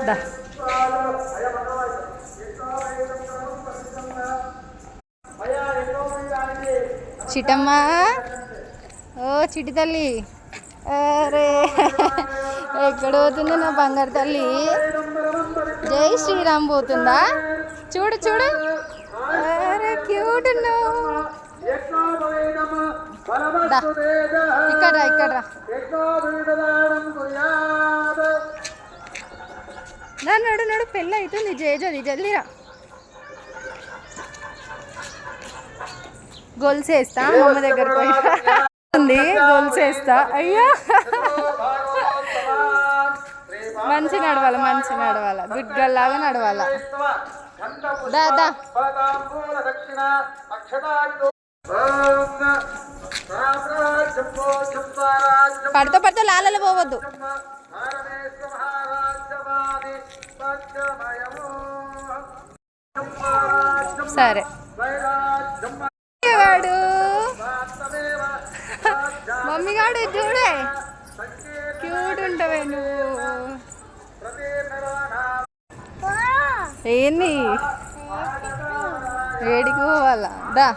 దా చిటమ్మ, ఓ చిటి తల్లి, అరే ఎక్కడ పోతుంది నా బంగారు తల్లి? జై శ్రీరామ్ పోతుందా? చూడు చూడు, అరే క్యూట్ ఉన్నావు. ఇక్కడ ఇక్కడ నడు నడు, పెళ్ళి అవుతుంది. జేజది జల్దీరా. గొలుసేస్తా అమ్మ దగ్గరకు పోయింది. గొలుసేస్తా. అయ్యా మంచి నడవాల, మంచి నడవాల, గుడ్ గర్ల్ లాగా నడవాల. దాదా పడతా పడతా లాలలో పోవద్దు. సరే వాడు మమ్మీ గాడు చూడే, క్యూట్ ఉంటావే నువ్వు. ఏంది ఏడికి పోవాలా? దా